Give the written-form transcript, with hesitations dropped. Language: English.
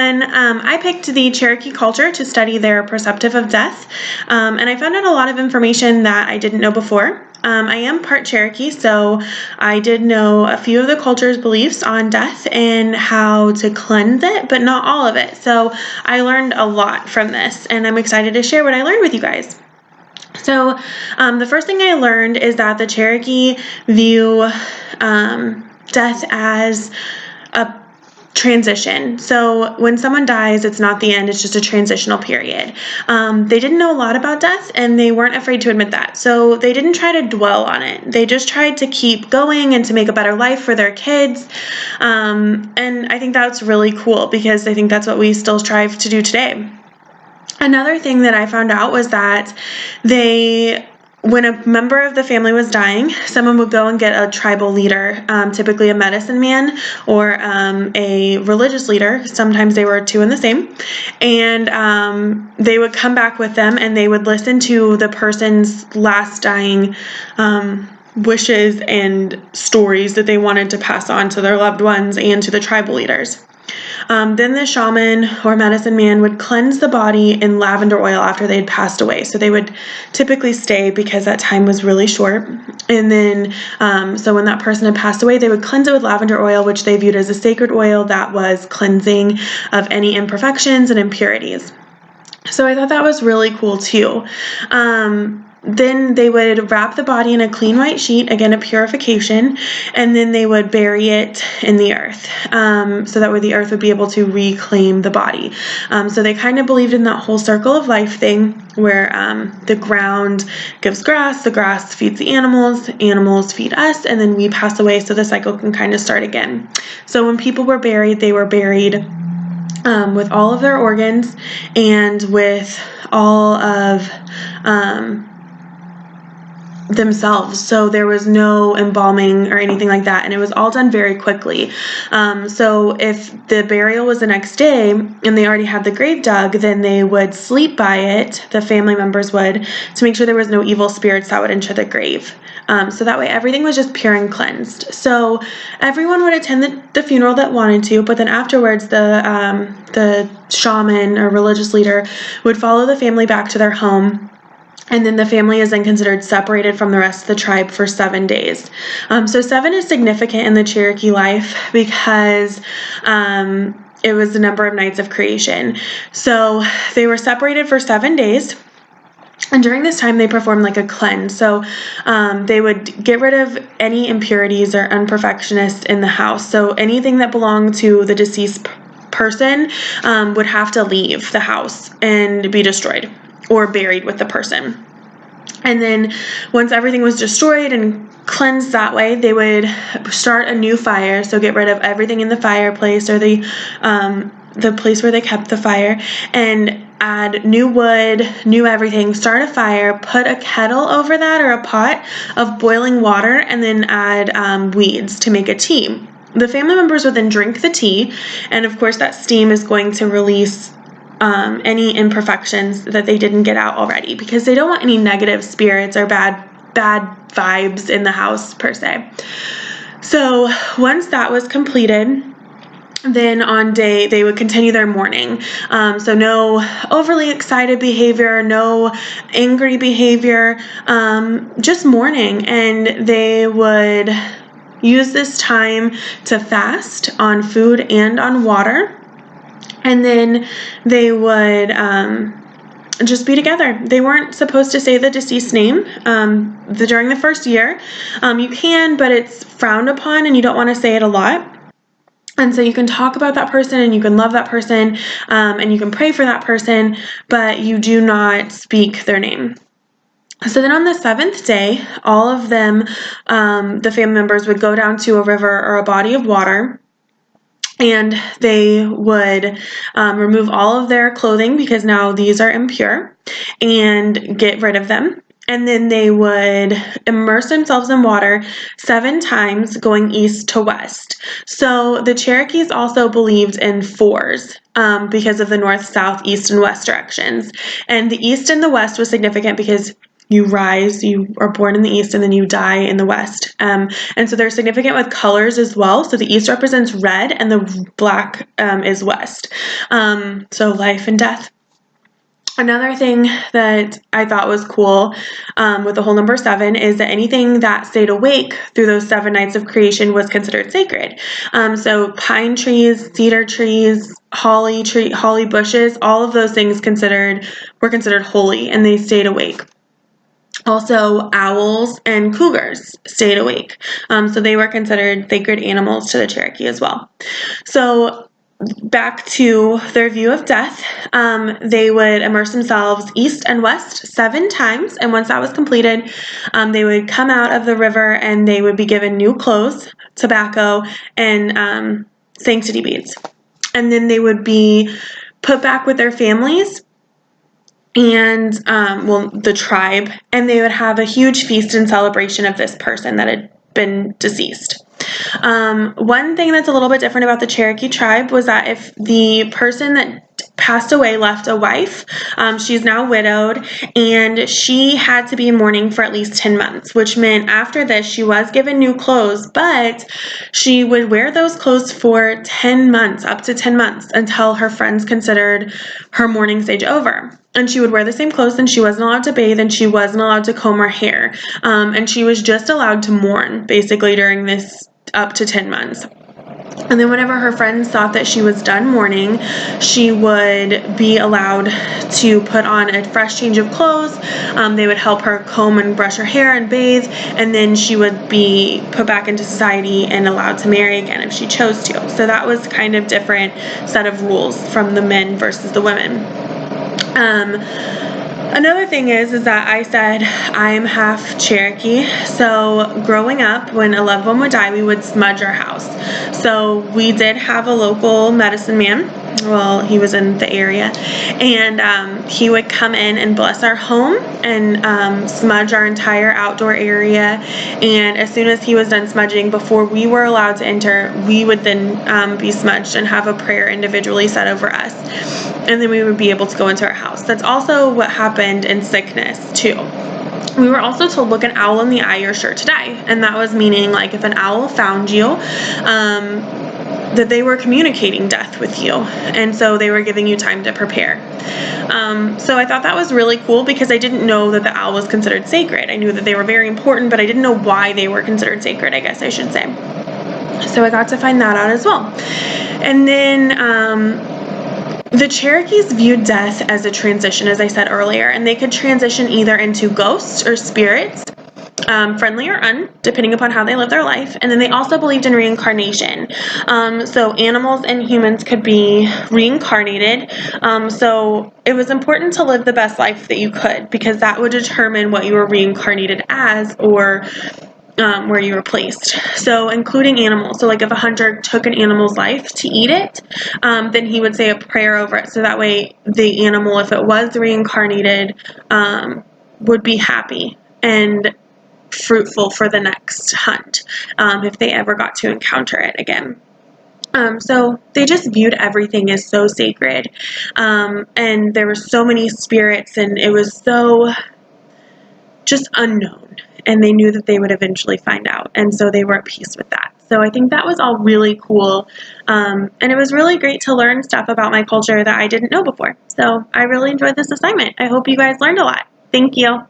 and I picked the Cherokee culture to study their perspective of death, and I found out a lot of information that I didn't know before. I am part Cherokee, so I did know a few of the culture's beliefs on death and how to cleanse it, but not all of it. So I learned a lot from this, and I'm excited to share what I learned with you guys. So the first thing I learned is that the Cherokee view death as a transition. So when someone dies, it's not the end, it's just a transitional period. They didn't know a lot about death, and they weren't afraid to admit that. So they didn't try to dwell on it. They just tried to keep going and to make a better life for their kids. And I think that's really cool, because I think that's what we still strive to do today. Another thing that I found out was that when a member of the family was dying, someone would go and get a tribal leader, typically a medicine man or a religious leader. Sometimes they were two in the same. And they would come back with them, and they would listen to the person's last dying wishes and stories that they wanted to pass on to their loved ones and to the tribal leaders. Then the shaman or medicine man would cleanse the body in lavender oil after they had passed away. So they would typically stay because that time was really short. And then, so when that person had passed away, they would cleanse it with lavender oil, which they viewed as a sacred oil that was cleansing of any imperfections and impurities. So I thought that was really cool too. Then they would wrap the body in a clean white sheet, again, a purification, and then they would bury it in the earth, so that way the earth would be able to reclaim the body. So they kind of believed in that whole circle of life thing, where the ground gives grass, the grass feeds the animals feed us, and then we pass away, so the cycle can kind of start again. So when people were buried, they were buried with all of their organs and with all of themselves. So there was no embalming or anything like that, and it was all done very quickly. So if the burial was the next day and they already had the grave dug, then they would sleep by it, the family members would, to make sure there was no evil spirits that would enter the grave. So that way everything was just pure and cleansed. So everyone would attend the funeral that wanted to, but then afterwards the shaman or religious leader would follow the family back to their home. And then the family is then considered separated from the rest of the tribe for 7 days. So 7 is significant in the Cherokee life because it was the number of nights of creation. So they were separated for 7 days. And during this time, they performed like a cleanse. So they would get rid of any impurities or imperfectionists in the house. So anything that belonged to the deceased person would have to leave the house and be destroyed or buried with the person. And then once everything was destroyed and cleansed that way, they would start a new fire. So get rid of everything in the fireplace or the place where they kept the fire, and add new wood, new everything, start a fire, put a kettle over that or a pot of boiling water, and then add weeds to make a tea. The family members would then drink the tea, and of course that steam is going to release any imperfections that they didn't get out already, because they don't want any negative spirits or bad vibes in the house per se. So once that was completed, then on day they would continue their mourning. So no overly excited behavior, no angry behavior, just mourning. And they would use this time to fast on food and on water. And then they would just be together. They weren't supposed to say the deceased name during the first year. You can, but it's frowned upon, and you don't want to say it a lot. And so you can talk about that person, and you can love that person, and you can pray for that person, but you do not speak their name. So then on the 7th day, all of them, the family members, would go down to a river or a body of water, and they would remove all of their clothing, because now these are impure, and get rid of them. And then they would immerse themselves in water 7 times, going east to west. So the Cherokees also believed in 4s because of the north, south, east, and west directions. And the east and the west was significant because you rise, you are born in the East, and then you die in the West. And so they're significant with colors as well. So the East represents red, and the black is West. So life and death. Another thing that I thought was cool with the whole number 7 is that anything that stayed awake through those 7 nights of creation was considered sacred. So pine trees, cedar trees, holly bushes, all of those things were considered holy, and they stayed awake. Also, owls and cougars stayed awake. So they were considered sacred animals to the Cherokee as well. So back to their view of death, they would immerse themselves east and west 7 times, and once that was completed, they would come out of the river and they would be given new clothes, tobacco, and sanctity beads. And then they would be put back with their families and the tribe, and they would have a huge feast and celebration of this person that had been deceased. One thing that's a little bit different about the Cherokee tribe was that if the person that passed away left a wife, she's now widowed, and she had to be in mourning for at least 10 months, which meant after this she was given new clothes, but she would wear those clothes for 10 months, up to 10 months, until her friends considered her mourning stage over. And she would wear the same clothes, and she wasn't allowed to bathe, and she wasn't allowed to comb her hair, and she was just allowed to mourn basically during this up to 10 months. And then whenever her friends thought that she was done mourning, she would be allowed to put on a fresh change of clothes. They would help her comb and brush her hair and bathe, and then she would be put back into society and allowed to marry again if she chose to. So that was kind of different set of rules from the men versus the women. Another thing is that I said I'm half Cherokee, so growing up, when a loved one would die, we would smudge our house. So we did have a local medicine man. Well, he was in the area, and he would come in and bless our home and smudge our entire outdoor area. And as soon as he was done smudging, before we were allowed to enter, we would then be smudged and have a prayer individually said over us. And then we would be able to go into our house. That's also what happened in sickness, too. We were also told, look an owl in the eye, you're sure to die. And that was meaning, like, if an owl found you, that they were communicating death with you. And so they were giving you time to prepare. So I thought that was really cool because I didn't know that the owl was considered sacred. I knew that they were very important, but I didn't know why they were considered sacred, I guess I should say. So I got to find that out as well. And then the Cherokees viewed death as a transition, as I said earlier, and they could transition either into ghosts or spirits, friendly or un, depending upon how they live their life. And then they also believed in reincarnation. So animals and humans could be reincarnated. So it was important to live the best life that you could, because that would determine what you were reincarnated as, or where you were placed. So including animals. So like if a hunter took an animal's life to eat it, then he would say a prayer over it. So that way the animal, if it was reincarnated, would be happy and fruitful for the next hunt, if they ever got to encounter it again. So they just viewed everything as so sacred. And there were so many spirits, and it was so just unknown. And they knew that they would eventually find out. And so they were at peace with that. So I think that was all really cool. And it was really great to learn stuff about my culture that I didn't know before. So I really enjoyed this assignment. I hope you guys learned a lot. Thank you.